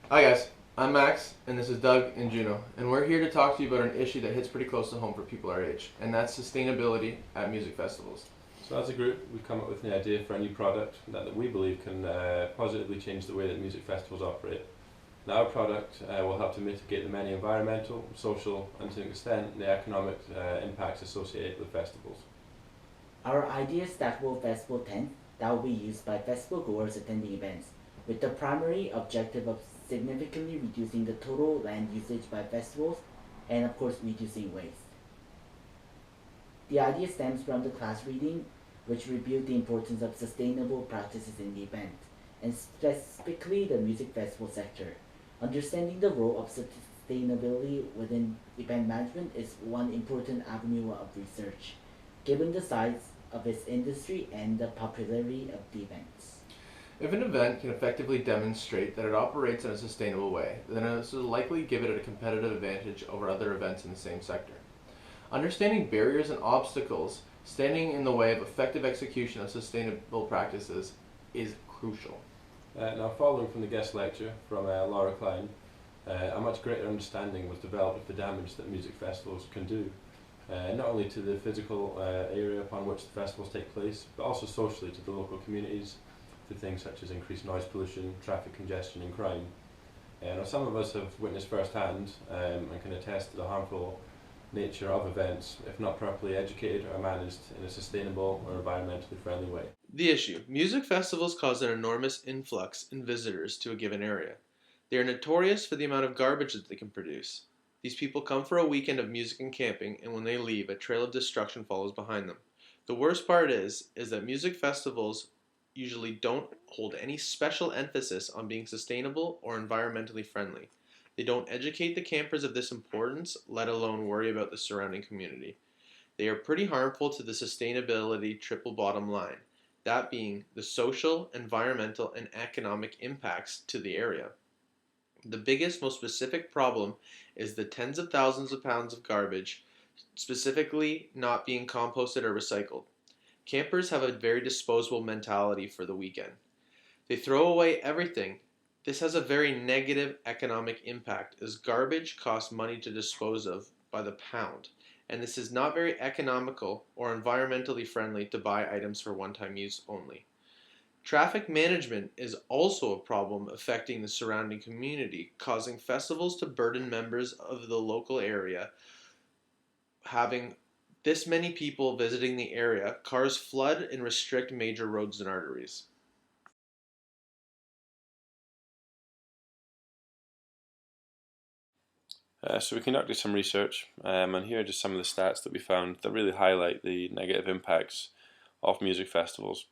Hi guys, I'm Max, and this is Doug and Juno, and we're here to talk to you about an issue that hits pretty close to home for people our age, and that's sustainability at music festivals. So as a group, we've come up with an idea for a new product that we believe can positively change the way that music festivals operate. Now our product will help to mitigate the many environmental, social, and to an extent the economic impacts associated with festivals. Our idea is stackable festival tents that will be used by festival goers attending events, with the primary objective of significantly reducing the total land usage by festivals and, of course, reducing waste. The idea stems from the class reading, which reviewed the importance of sustainable practices in the event, and specifically the music festival sector. Understanding the role of sustainability within event management is one important avenue of research, given the size of its industry and the popularity of the events. If an event can effectively demonstrate that it operates in a sustainable way, then this will likely give it a competitive advantage over other events in the same sector. Understanding barriers and obstacles standing in the way of effective execution of sustainable practices is crucial. Now following from the guest lecture from Laura Klein, a much greater understanding was developed of the damage that music festivals can do, not only to the physical area upon which the festivals take place, but also socially to the local communities, through things such as increased noise pollution, traffic congestion and crime. Now some of us have witnessed firsthand and can attest to the harmful nature of events if not properly educated or managed in a sustainable or environmentally friendly way. The issue: music festivals cause an enormous influx in visitors to a given area. They are notorious for the amount of garbage that they can produce. These people come for a weekend of music and camping, and when they leave, a trail of destruction follows behind them. The worst part is that music festivals usually don't hold any special emphasis on being sustainable or environmentally friendly. They don't educate the campers of this importance, let alone worry about the surrounding community. They are pretty harmful to the sustainability triple bottom line, that being the social, environmental, and economic impacts to the area. The biggest, most specific problem is the tens of thousands of pounds of garbage specifically not being composted or recycled. Campers have a very disposable mentality for the weekend. They throw away everything. This has a very negative economic impact as garbage costs money to dispose of by the pound, and this is not very economical or environmentally friendly to buy items for one-time use only. Traffic management is also a problem affecting the surrounding community, causing festivals to burden members of the local area. Having this many people visiting the area, cars flood and restrict major roads and arteries. So we conducted some research, and here are just some of the stats that we found that really highlight the negative impacts of music festivals.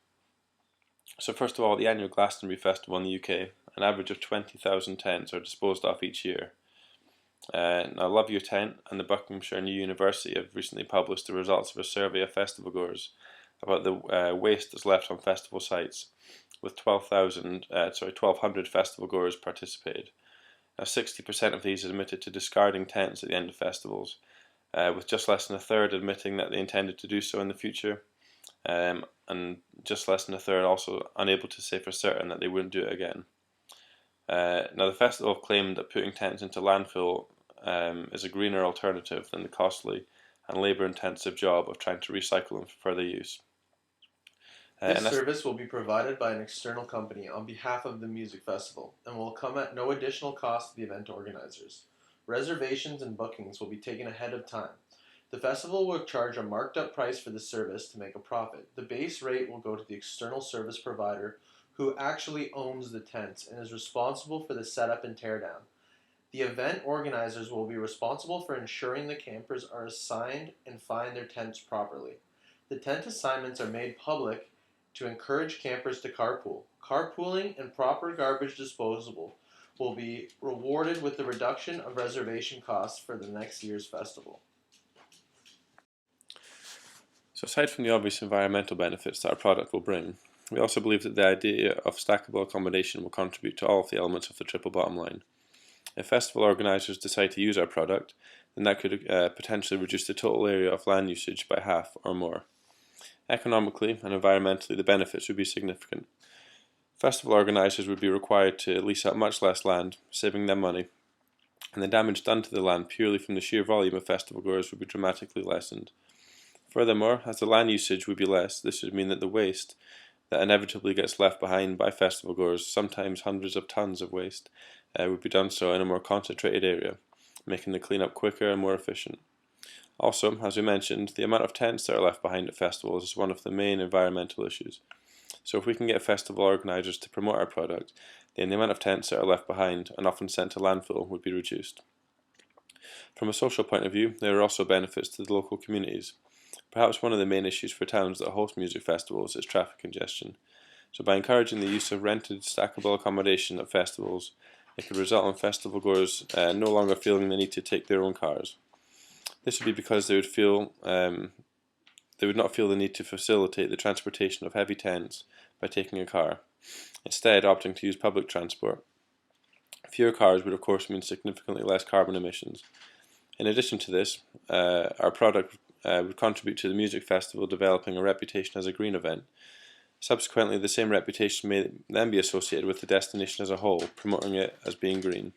So first of all, the annual Glastonbury Festival in the UK, an average of 20,000 tents are disposed of each year. Now Love Your Tent and the Buckinghamshire New University have recently published the results of a survey of festival goers about the waste that's left on festival sites, with 1,200 festival goers participated. Now 60% of these admitted to discarding tents at the end of festivals, with just less than a third admitting that they intended to do so in the future, and just less than a third also unable to say for certain that they wouldn't do it again. Now the festival have claimed that putting tents into landfill is a greener alternative than the costly and labour-intensive job of trying to recycle them for further use. This service will be provided by an external company on behalf of the music festival and will come at no additional cost to the event organizers. Reservations and bookings will be taken ahead of time. The festival will charge a marked up price for the service to make a profit. The base rate will go to the external service provider who actually owns the tents and is responsible for the setup and teardown. The event organizers will be responsible for ensuring the campers are assigned and find their tents properly. The tent assignments are made public to encourage campers to carpool. Carpooling and proper garbage disposal will be rewarded with the reduction of reservation costs for the next year's festival. So aside from the obvious environmental benefits that our product will bring, we also believe that the idea of stackable accommodation will contribute to all of the elements of the triple bottom line. If festival organisers decide to use our product, then that could potentially reduce the total area of land usage by half or more. Economically and environmentally, the benefits would be significant. Festival organisers would be required to lease out much less land, saving them money, and the damage done to the land purely from the sheer volume of festival goers would be dramatically lessened. Furthermore, as the land usage would be less, this would mean that the waste that inevitably gets left behind by festival goers, sometimes hundreds of tons of waste, would be done so in a more concentrated area, making the cleanup quicker and more efficient. Also, as we mentioned, the amount of tents that are left behind at festivals is one of the main environmental issues. So if we can get festival organisers to promote our product, then the amount of tents that are left behind and often sent to landfill would be reduced. From a social point of view, there are also benefits to the local communities. Perhaps one of the main issues for towns that host music festivals is traffic congestion. So by encouraging the use of rented stackable accommodation at festivals, it could result in festival goers no longer feeling the need to take their own cars. This would be because they would not feel the need to facilitate the transportation of heavy tents by taking a car, instead opting to use public transport. Fewer cars would of course mean significantly less carbon emissions. In addition to this, our product would contribute to the music festival developing a reputation as a green event. Subsequently, the same reputation may then be associated with the destination as a whole, promoting it as being green.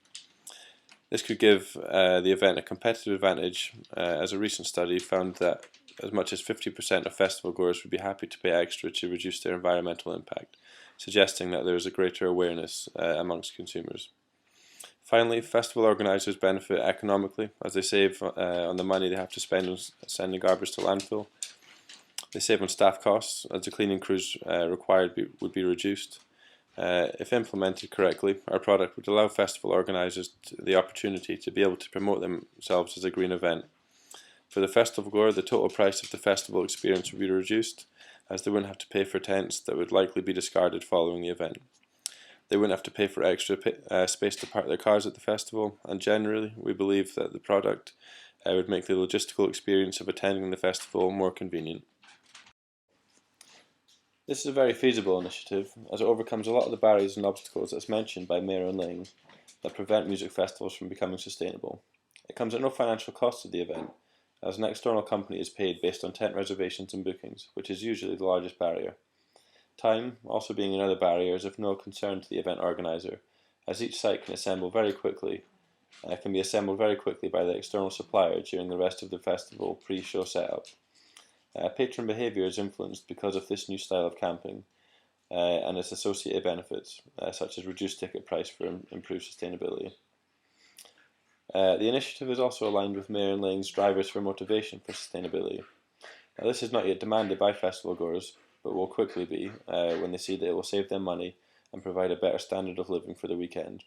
This could give the event a competitive advantage, as a recent study found that as much as 50% of festival goers would be happy to pay extra to reduce their environmental impact, suggesting that there is a greater awareness amongst consumers. Finally, festival organisers benefit economically as they save on the money they have to spend on sending garbage to landfill. They save on staff costs as the cleaning crews required would be reduced. If implemented correctly, our product would allow festival organisers the opportunity to be able to promote themselves as a green event. For the festival goer, the total price of the festival experience would be reduced, as they wouldn't have to pay for tents that would likely be discarded following the event. They wouldn't have to pay for extra space to park their cars at the festival, and generally, we believe that the product would make the logistical experience of attending the festival more convenient. This is a very feasible initiative, as it overcomes a lot of the barriers and obstacles that's mentioned by Mair and Laing that prevent music festivals from becoming sustainable. It comes at no financial cost to the event, as an external company is paid based on tent reservations and bookings, which is usually the largest barrier. Time, also being another barrier, is of no concern to the event organizer, as each site can be assembled very quickly by the external supplier during the rest of the festival pre-show setup. Patron behaviour is influenced because of this new style of camping and its associated benefits, such as reduced ticket price for improved sustainability. The initiative is also aligned with Mair and Laing's drivers for motivation for sustainability. Now, this is not yet demanded by festival goers, but will quickly be when they see that it will save them money and provide a better standard of living for the weekend.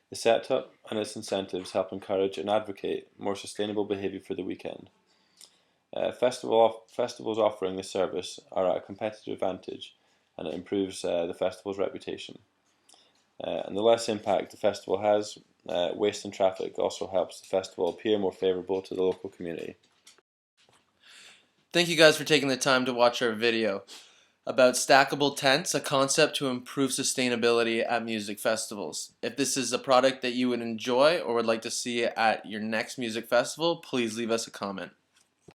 The setup and its incentives help encourage and advocate more sustainable behaviour for the weekend. Festivals offering this service are at a competitive advantage, and it improves the festival's reputation. And the less impact the festival has, waste and traffic also helps the festival appear more favourable to the local community. Thank you guys for taking the time to watch our video about stackable tents, a concept to improve sustainability at music festivals. If this is a product that you would enjoy or would like to see at your next music festival, please leave us a comment.